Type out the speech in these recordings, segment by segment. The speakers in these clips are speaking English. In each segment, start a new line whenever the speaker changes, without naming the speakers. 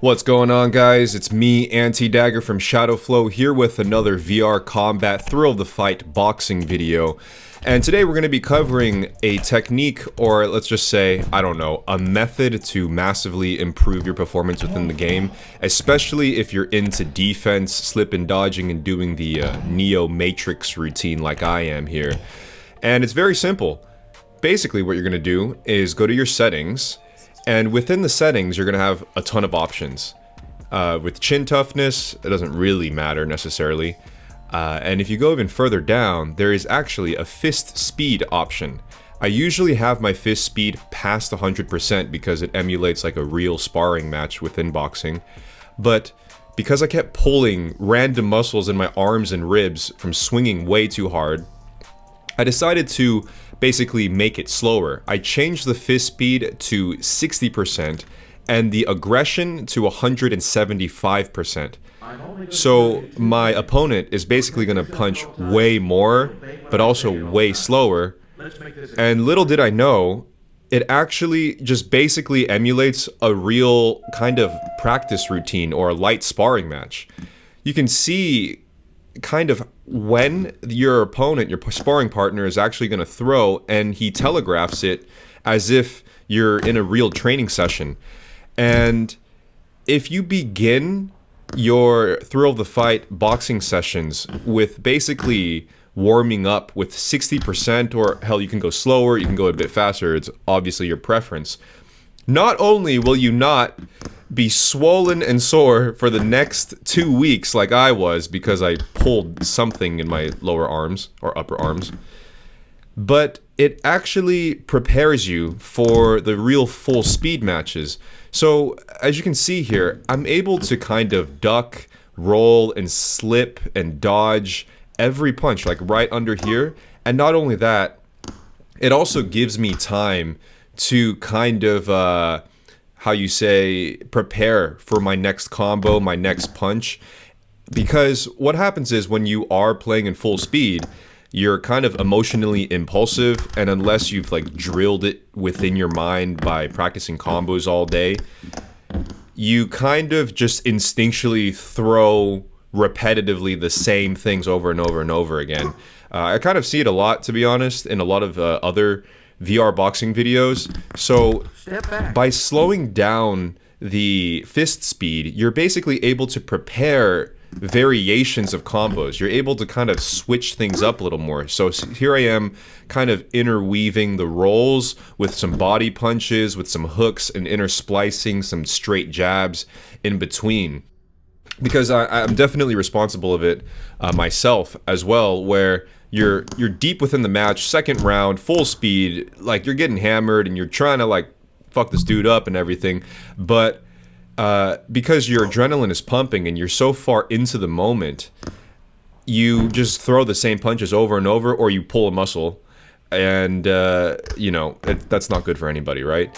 What's going on, guys? It's me, Anti-Dagger from Shadowflow, here with another VR Combat Thrill of the Fight boxing video. And today we're going to be covering a technique, or let's just say, I don't know, a method to massively improve your performance within the game, especially if you're into defense, slip and dodging, and doing the Neo Matrix routine like I am here. And it's very simple. Basically, what you're going to do is go to your settings, and within the settings, you're going to have a ton of options. With chin toughness, it doesn't really matter necessarily. And if you go even further down, there is actually a fist speed option. I usually have my fist speed past 100% because it emulates like a real sparring match within boxing. But because I kept pulling random muscles in my arms and ribs from swinging way too hard, I decided to basically make it slower. I changed the fist speed to 60% and the aggression to 175%. So my opponent is basically going to punch way more, but also way slower. And little did I know, it actually just basically emulates a real kind of practice routine or a light sparring match. You can see kind of when your opponent, your sparring partner, is actually going to throw, and he telegraphs it as if you're in a real training session. And if you begin your Thrill of the Fight boxing sessions with basically warming up with 60%, or hell, you can go slower, you can go a bit faster, it's obviously your preference. Not only will you not be swollen and sore for the next 2 weeks like I was because I pulled something in my lower arms or upper arms, but it actually prepares you for the real full speed matches. So as you can see here, I'm able to kind of duck, roll, and slip and dodge every punch, like right under here. And not only that, it also gives me time to kind of, how you say, prepare for my next combo, my next punch. Because what happens is when you are playing in full speed, you're kind of emotionally impulsive, and unless you've like drilled it within your mind by practicing combos all day, you kind of just instinctually throw repetitively the same things over and over and over again. I kind of see it a lot, to be honest, in a lot of other VR boxing videos. So by slowing down the fist speed, you're basically able to prepare variations of combos. You're able to kind of switch things up a little more. So here I am kind of interweaving the rolls with some body punches, with some hooks, and intersplicing some straight jabs in between. Because I'm definitely responsible of it myself as well, where you're deep within the match, second round, full speed, like you're getting hammered and you're trying to like fuck this dude up and everything, but because your adrenaline is pumping and you're so far into the moment, you just throw the same punches over and over, or you pull a muscle, and you know, that's not good for anybody, right?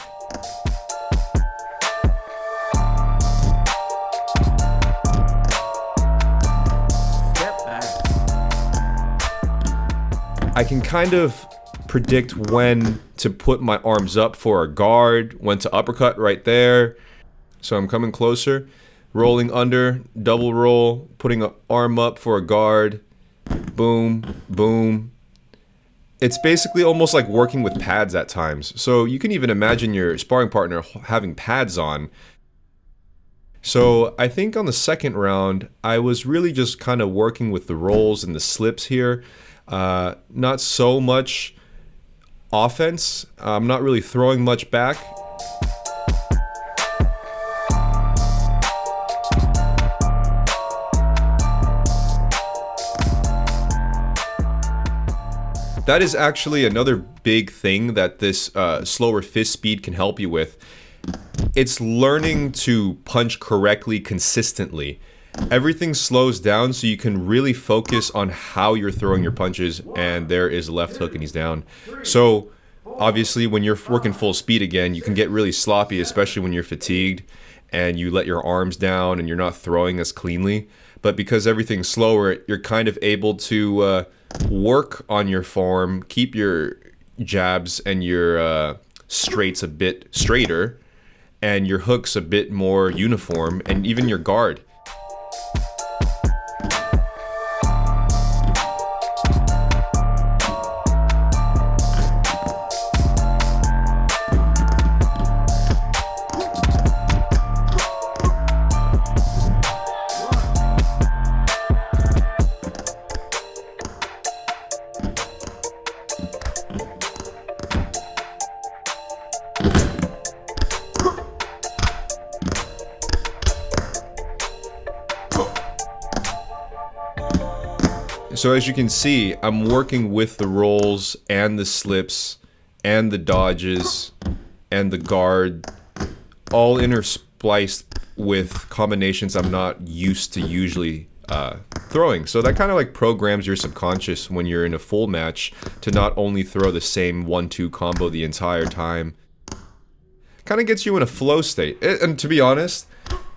I can kind of predict when to put my arms up for a guard, when to uppercut right there. So I'm coming closer, rolling under, double roll, putting an arm up for a guard, boom, boom. It's basically almost like working with pads at times. So you can even imagine your sparring partner having pads on. So I think on the second round, I was really just kind of working with the rolls and the slips here. Not so much offense. I'm not really throwing much back. That is actually another big thing that this slower fist speed can help you with. It's learning to punch correctly consistently. Everything slows down so you can really focus on how you're throwing your punches, and there is a left hook and he's down. So obviously when you're working full speed again, you can get really sloppy, especially when you're fatigued and you let your arms down and you're not throwing as cleanly. But because everything's slower, you're kind of able to work on your form, keep your jabs and your straights a bit straighter, and your hook's a bit more uniform, and even your guard. So as you can see, I'm working with the rolls and the slips and the dodges and the guard, all interspliced with combinations I'm not used to usually throwing. So that kind of like programs your subconscious when you're in a full match to not only throw the same 1-2 combo the entire time. Kind of gets you in a flow state. And to be honest,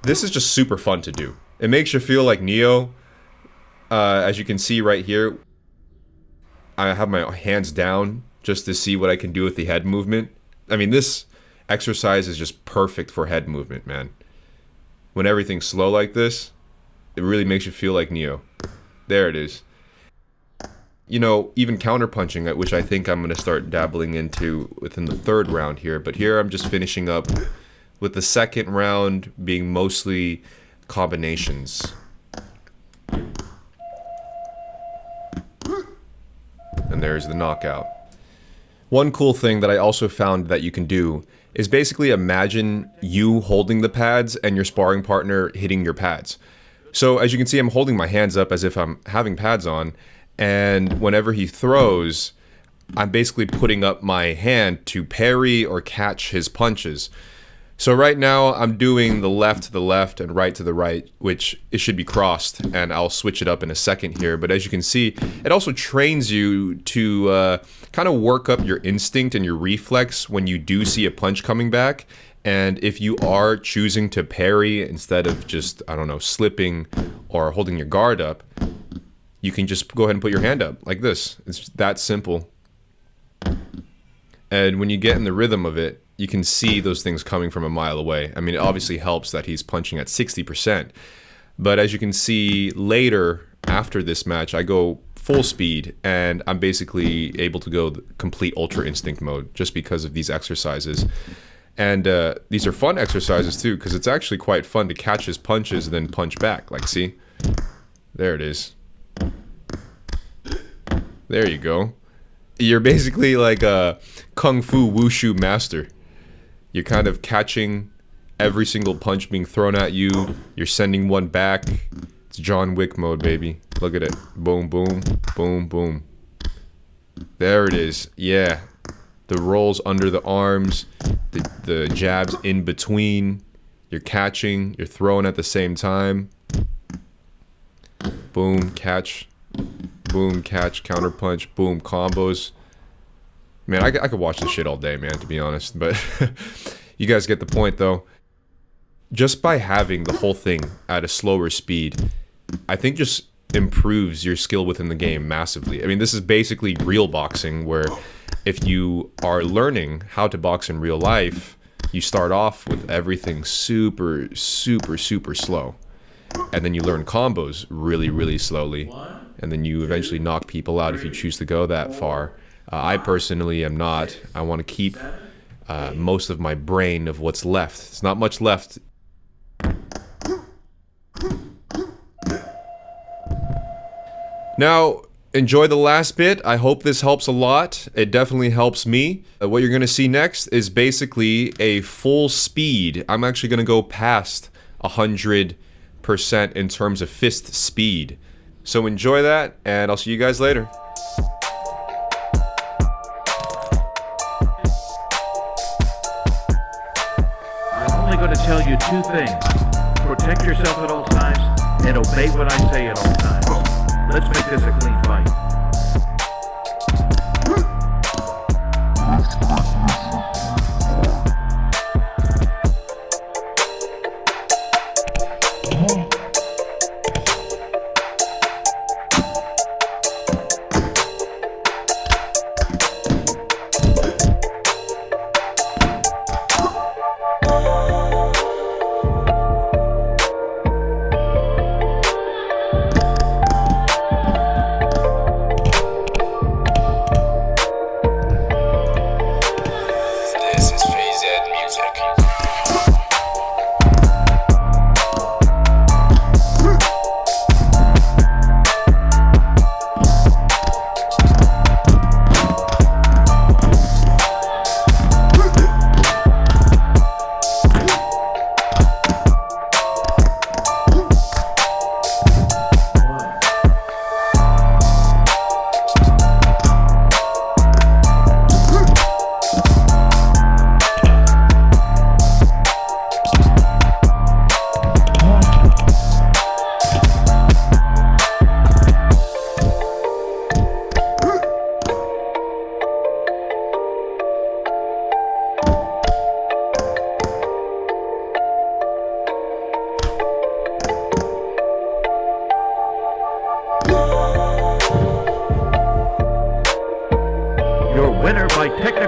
this is just super fun to do. It makes you feel like Neo. As you can see right here, I have my hands down just to see what I can do with the head movement. I mean, this exercise is just perfect for head movement, man. When everything's slow like this, it really makes you feel like Neo. There it is. You know, even counterpunching, which I think I'm going to start dabbling into within the third round here. But here I'm just finishing up with the second round being mostly combinations. And there's the knockout. One cool thing that I also found that you can do is basically imagine you holding the pads and your sparring partner hitting your pads. So as you can see, I'm holding my hands up as if I'm having pads on, and whenever he throws, I'm basically putting up my hand to parry or catch his punches. So right now I'm doing the left to the left and right to the right, which it should be crossed, and I'll switch it up in a second here. But as you can see, it also trains you to kind of work up your instinct and your reflex when you do see a punch coming back. And if you are choosing to parry instead of just, I don't know, slipping or holding your guard up, you can just go ahead and put your hand up like this. It's that simple. And when you get in the rhythm of it, you can see those things coming from a mile away. I mean, it obviously helps that he's punching at 60%. But as you can see later, after this match, I go full speed, and I'm basically able to go complete Ultra Instinct mode just because of these exercises. And these are fun exercises too, because it's actually quite fun to catch his punches and then punch back. Like, see? There it is. There you go. You're basically like a Kung Fu Wushu master. You're kind of catching every single punch being thrown at you. You're sending one back. It's John Wick mode, baby. Look at it. Boom, boom, boom, boom. There it is. Yeah. The rolls under the arms. The jabs in between. You're catching. You're throwing at the same time. Boom, catch. Boom, catch, counter punch. Boom, combos. Man, I could watch this shit all day, man, to be honest. But you guys get the point, though. Just by having the whole thing at a slower speed, I think just improves your skill within the game massively. I mean, this is basically real boxing, where if you are learning how to box in real life, you start off with everything super, super, super slow. And then you learn combos really, really slowly. And then you eventually knock people out if you choose to go that far. I personally am not. I want to keep most of my brain of what's left. It's not much left. Now, enjoy the last bit. I hope this helps a lot. It definitely helps me. What you're going to see next is basically a full speed. I'm actually going to go past 100% in terms of fist speed. So enjoy that, and I'll see you guys later.
To tell you two things. Protect yourself at all times and obey what I say at all times. Let's make this a clean fight.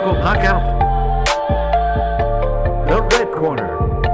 technical knockout. The red corner,